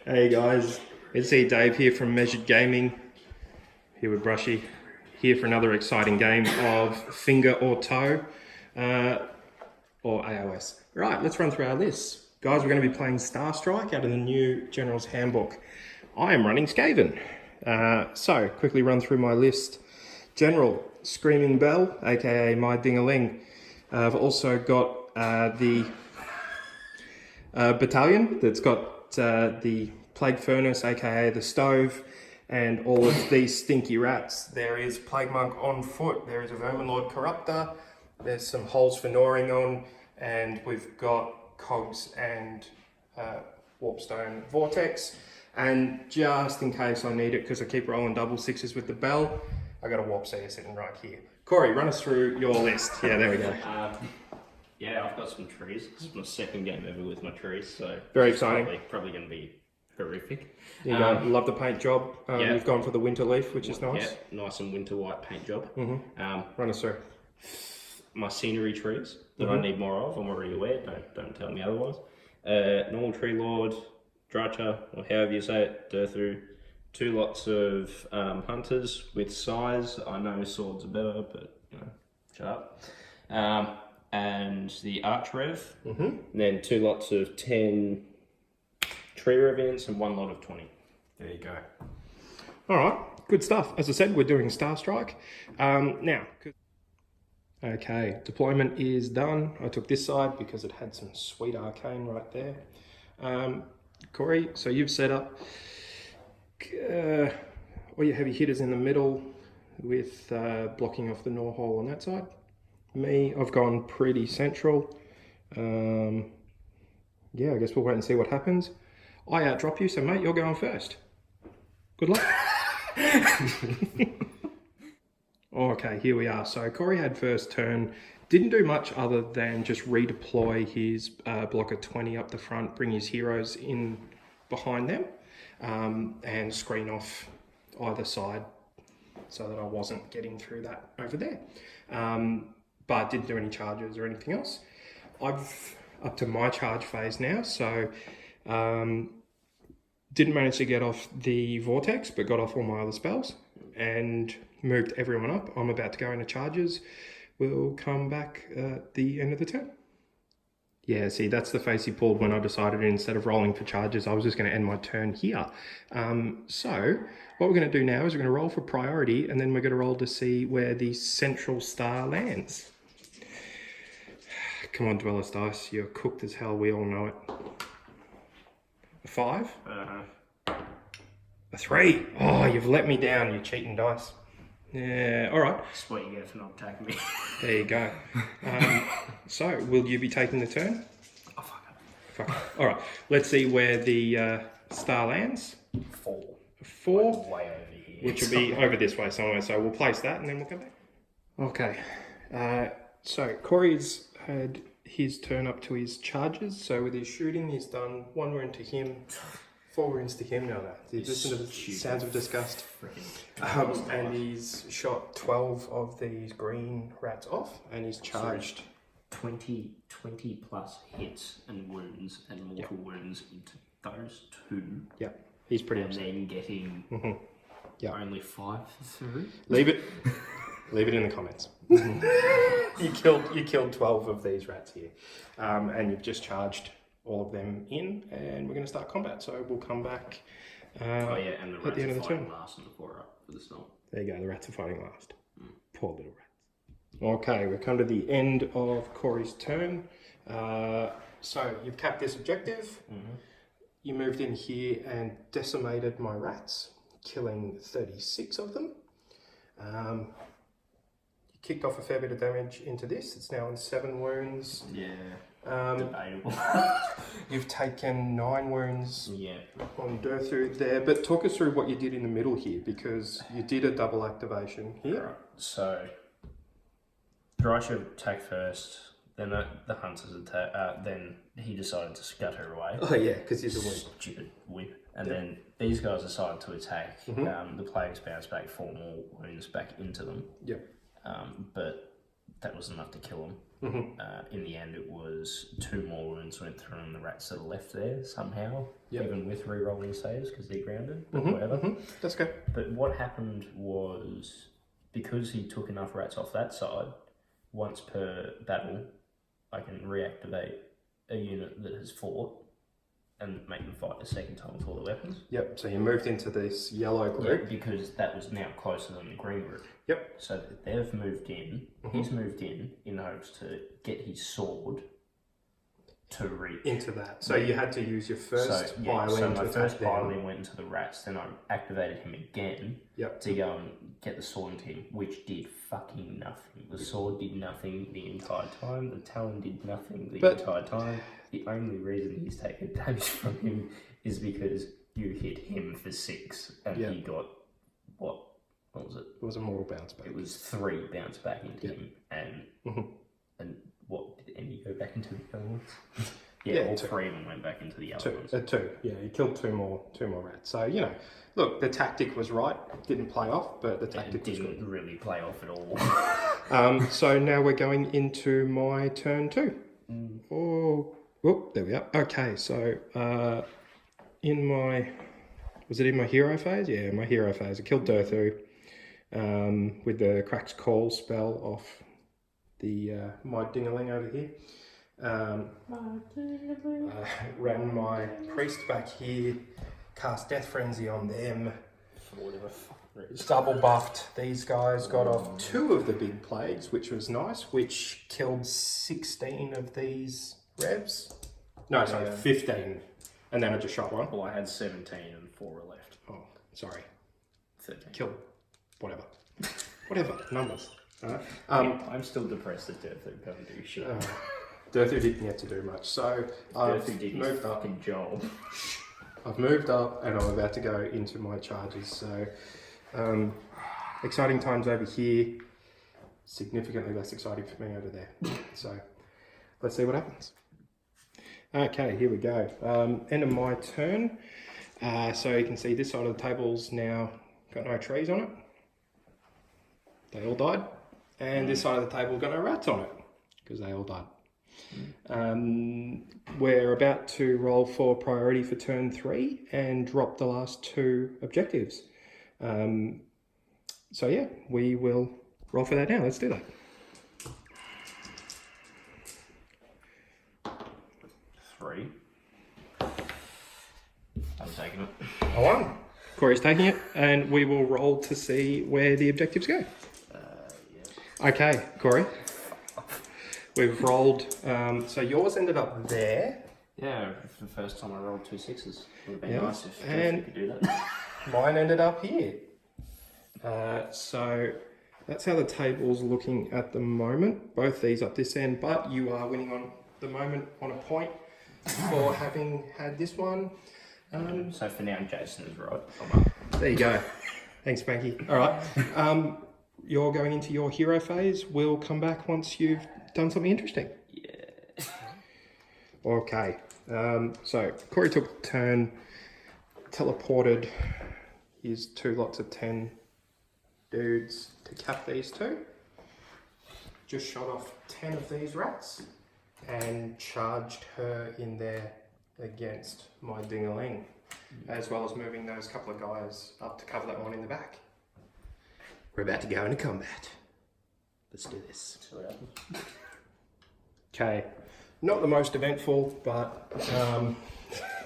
Hey guys, it's Dave here from Measured Gaming, here with Brushy, here for another exciting game of Finger or Toe, or AOS. Right, let's run through our lists. Guys, we're going to be playing Star Strike out of the new General's Handbook. I am running Skaven. So, quickly run through my list. General, Screaming Bell, aka My Ding-a-Ling. I've also got the battalion that's got the Plague Furnace, aka the Stove, and all of these stinky rats. There is Plague Monk on foot, there is a Vermin Lord Corruptor, there's some holes for gnawing on, and we've got Cogs and Warpstone Vortex. And just in case I need it, because I keep rolling double sixes with the bell, I got a Warp Seer sitting right here. Corey, run us through your list. Yeah, there we go. Yeah, I've got some trees. This is my second game ever with my trees, so very exciting. Probably going to be horrific. You love the paint job. Yeah. You've gone for the winter leaf, which is nice. Yeah, nice and winter white paint job. Run us through. My scenery trees that I need more of. I'm already aware. Don't tell me otherwise. Normal Tree Lord, Dracha, or however you say it, Durthu. 2 lots of hunters with size. I know swords are better, but you know, shut up. And the Archrev. And then 2 lots of 10 Tree Revenants and 1 lot of 20. There you go. All right, good stuff. As I said, we're doing Star Strike. Now, okay, deployment is done. I took this side because it had some sweet arcane right there. Corey, so you've set up all your heavy hitters in the middle with blocking off the gnaw hole on that side. Me, I've gone pretty central. Yeah, I guess we'll wait and see what happens. I outdrop you, so mate, you're going first. Good luck. Okay, here we are. So Corey had first turn. Didn't do much other than just redeploy his blocker 20 up the front, bring his heroes in behind them, and screen off either side so that I wasn't getting through that over there. But didn't do any charges or anything else. I've up to my charge phase now, so didn't manage to get off the Vortex, but got off all my other spells and moved everyone up. I'm about to go into charges. We'll come back at the end of the turn. Yeah, see, that's the face he pulled when I decided instead of rolling for charges, I was just going to end my turn here. So what we're going to do now is we're going to roll for priority, and then we're going to roll to see where the central star lands. Come on, Dweller's Dice, you're cooked as hell, we all know it. A 5? A 3? Oh, you've let me down, you cheating dice. Yeah, all right. That's what you get for not attacking me. There you go. So, will you be taking the turn? Oh, fuck it. Fuck it. All right, let's see where the star lands. 4. 4? Way over here. Which will be over this way somewhere, so we'll place that and then we'll come back. Okay, so Corey's had his turn up to his charges, so with his shooting, he's done 1 wound to him, 4 wounds to him. Now that listen to the sounds of disgust. And he's shot 12 of these green rats off, and he's charged 20 plus hits and wounds and mortal wounds into those 2. Yeah, he's pretty and upset. Then getting only 5 through. Leave it in the comments. You killed 12 of these rats here, and you've just charged all of them in, and we're going to start combat. So we'll come back and the rats at the end of the turn. Last and the 4 up for the snow. There you go, the rats are fighting last. Poor little rats. Okay, we've come to the end of Corey's turn. So you've capped this objective. You moved in here and decimated my rats, killing 36 of them. You kicked off a fair bit of damage into this. It's now in 7 wounds. Yeah. Debatable. You've taken 9 wounds on Durthu there, but talk us through what you did in the middle here, because you did a double activation here. Right. So, Dry attack first, then the hunters attack, then he decided to scutter away. Oh yeah, because he's a whip. Stupid whip. And then these guys decided to attack. The plagues bounced back 4 more wounds back into them. Yep. But that was enough to kill them. In the end, it was 2 more wounds went through and the rats that are left there somehow, even with re-rolling saves because they're grounded, but whatever. That's good. But what happened was, because he took enough rats off that side, once per battle, I can reactivate a unit that has fought and make them fight a second time with all the weapons. Yep, so you moved into this yellow group. Yeah, because that was now closer than the green group. Yep. So they've moved in, he's moved in hopes to get his sword to reach. Into that. So you had to use your first violin so to my attack first them. violin went into the rats, then I activated him again to go and get the sword into him, which did fucking nothing. The sword did nothing the entire time, the talon did nothing the entire time. The only reason he's taken damage from him is because you hit him for 6 and he got, what was it? It was a mortal bounce back. It was 3 bounce back into him, and what, did any go back into the other ones? All 3 of them went back into the other ones. 2. Yeah, he killed two more rats. So, you know, look, the tactic was right. Didn't play off, but the tactic didn't really play off at all. So now we're going into my turn 2. Oh, there we are. Okay, so in my hero phase? Yeah, my hero phase. I killed Durthu with the Crack's Call spell off the my dingaling over here. Ran my priest back here, cast Death Frenzy on them. Double buffed these guys, got off 2 of the big plagues, which was nice, which killed 16 of these revs. No, sorry, 15. And then I just shot 1. Well, I had 17 and 4 are left. Oh, sorry. 13. Killed. Whatever. Whatever. Numbers. I'm still depressed that Durthu can't do shit. Durthu didn't get to do much, so I've moved up. Job. I've moved up and I'm about to go into my charges. So exciting times over here, significantly less exciting for me over there. So let's see what happens. Okay, here we go. End of my turn. So you can see this side of the table's now got no trees on it. They all died. And this side of the table got no rats on it because they all died. We're about to roll for priority for turn 3 and drop the last 2 objectives. So yeah, we will roll for that now. Let's do that. 3. I'm taking it. I won. Corey's taking it, and we will roll to see where the objectives go. Okay, Corey. We've rolled. So yours ended up there. Yeah, for the first time I rolled 2 6s. It would have been nice if you could do that. Mine ended up here. So that's how the table's looking at the moment. Both these up this end, but you are winning on the moment on a point for having had this one. So for now, Jason is right. There you go. Thanks, Spanky. All right. You're going into your hero phase. We'll come back once you've done something interesting. Yeah. Okay. So Corey took a turn, teleported his 2 lots of 10 dudes to cap these 2. Just shot off 10 of these rats and charged her in there against my dingaling, as well as moving those couple of guys up to cover that one in the back. We're about to go into combat. Let's do this. See what happens. Okay, not the most eventful, but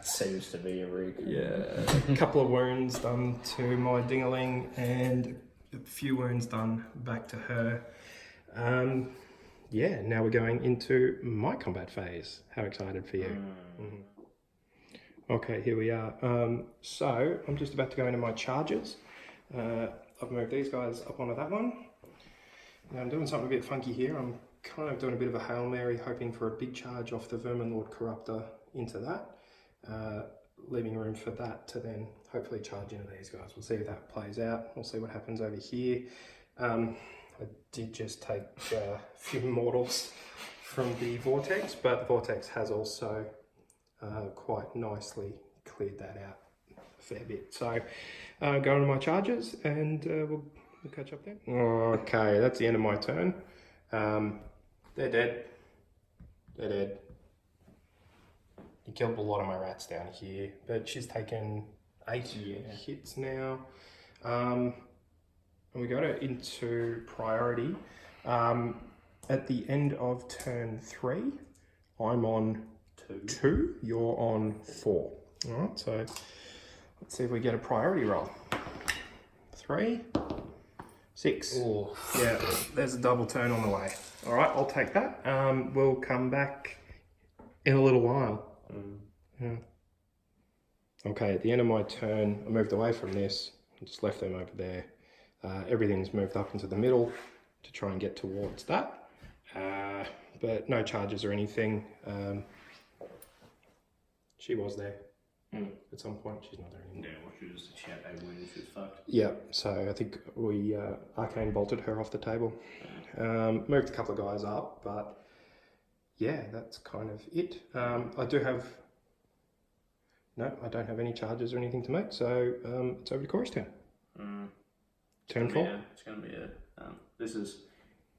It seems to be a rig. yeah, a couple of wounds done to my dingaling and a few wounds done back to her. Yeah, now we're going into my combat phase. How excited for you? Okay, here we are. So I'm just about to go into my charges. I've moved these guys up onto that one. Now I'm doing something a bit funky here. I'm kind of doing a bit of a Hail Mary, hoping for a big charge off the Vermin Lord Corruptor into that, leaving room for that to then hopefully charge into these guys. We'll see if that plays out. We'll see what happens over here. I did just take a few mortals from the Vortex, but the Vortex has also quite nicely cleared that out a fair bit. So go into my charges and we'll catch up then. Okay, that's the end of my turn. They're dead. They're dead. He killed a lot of my rats down here, but she's taken 8 hits now. And we got her into priority. At the end of turn 3, I'm on 2, you're on 4. All right, so let's see if we get a priority roll. 3, 6. Oh. Yeah, there's a double turn on the way. All right, I'll take that. We'll come back in a little while. Yeah. Okay, at the end of my turn, I moved away from this and just left them over there. Everything's moved up into the middle to try and get towards that. But no charges or anything. She was there at some point. She's not there anymore. Yeah, well, she was the shadow when she was fucked. Yeah, so I think we arcane bolted her off the table. Moved a couple of guys up, but yeah, that's kind of it. I do have... No, I don't have any charges or anything to make, so it's over to Corey's turn. Turn 4? It's going to be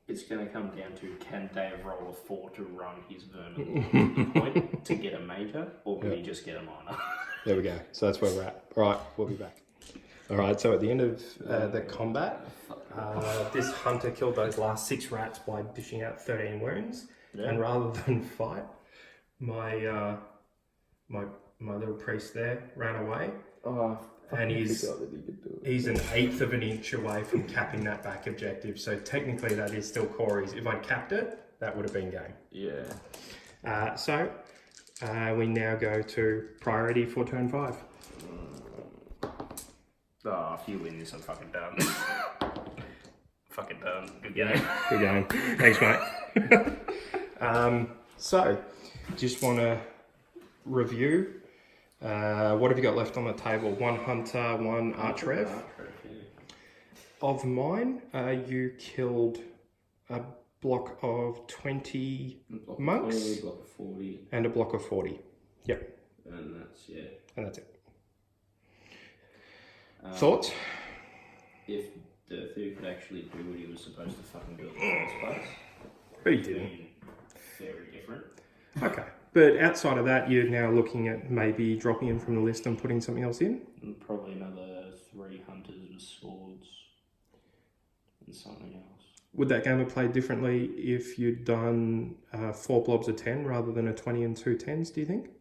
it's going to come down to can Dave roll a 4 to run his vermin point to get a major, or will he just get a minor? There we go. So that's where we're at. All right, we'll be back. All right, so at the end of the combat, this hunter killed those last 6 rats by dishing out 13 wounds, and rather than fight, my little priest there ran away. Oh, and he's an 1/8 of an inch away from capping that back objective. So technically that is still Corey's. If I'd capped it, that would have been game. Yeah. So we now go to priority for turn 5. Oh, if you win this, I'm fucking done. Fucking done. Good game. Good game. Thanks, mate. So, just want to review. What have you got left on the table? 1 hunter, 1 archrev. Of mine, you killed a block of 20 monks. 20, block of 40. And a block of 40. Yep. And that's, And that's it. Thoughts? If Dirthu could actually do what he was supposed to fucking do in the first place. But he didn't. Very different. Okay. But outside of that, you're now looking at maybe dropping him from the list and putting something else in? And probably another 3 hunters with swords and something else. Would that game have played differently if you'd done 4 blobs of 10 rather than a 20 and 2 10s, do you think?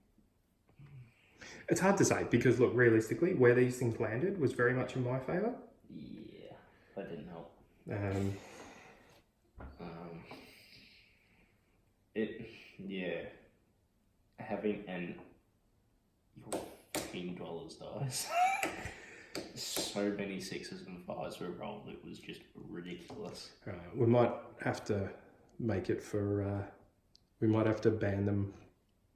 It's hard to say because, look, realistically, where these things landed was very much in my favour. Yeah, that didn't help. Having your $15 dice. So many 6s and 5s were rolled, it was just ridiculous. We might have to make it for... we might have to ban them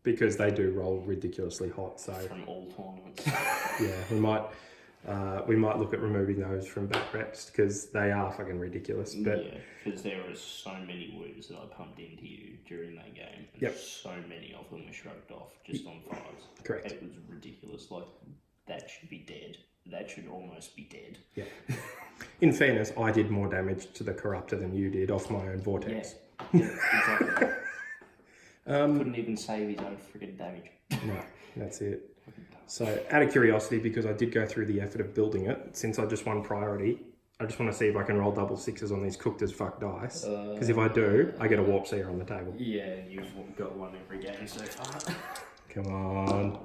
because they do roll ridiculously hot. So from all tournaments. Yeah, we might look at removing those from Batreps because they are fucking ridiculous. But yeah, because there are so many wounds that I pumped into you during that game. And yep. So many of them were shrugged off just on 5s. Correct. It was ridiculous. Like, that should be dead. That should almost be dead. Yeah. In fairness, I did more damage to the Corruptor than you did off my own Vortex. Yeah, exactly. Couldn't even save his own friggin' damage. No, that's it. So, out of curiosity, because I did go through the effort of building it, since I just won priority, I just want to see if I can roll double 6s on these cooked as fuck dice. Because if I do, I get a warp seer on the table. Yeah, you've got one every game so far. Come on.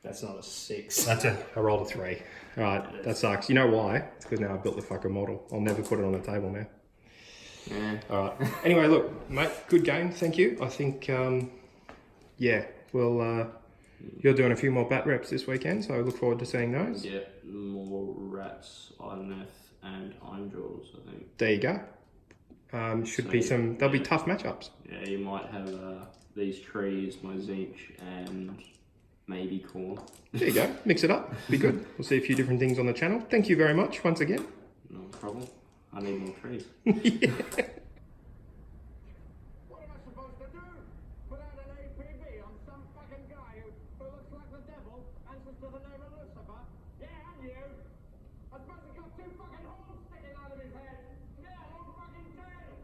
That's not a 6. I rolled a 3. Alright, that sucks. You know why? It's because now I built the fucking model. I'll never put it on the table now. Yeah. Alright. Anyway, look, mate, good game. Thank you. I think, we'll... You're doing a few more bat reps this weekend, so I look forward to seeing those. Yeah, more rats, Sylvaneth, and Ironjaws, I think. There you go. There'll be tough matchups. Yeah, you might have these trees, my Zinch, and maybe corn. There you go. Mix it up. Be good. We'll see a few different things on the channel. Thank you very much once again. No problem. I need more trees. Yeah. What am I supposed to do? Put out an APB on some fucking guy who looks like the devil, answers to the name of Lucifer? Yeah, and you! I suppose he's got 2 fucking horns sticking out of his head! Yeah, all fucking dead!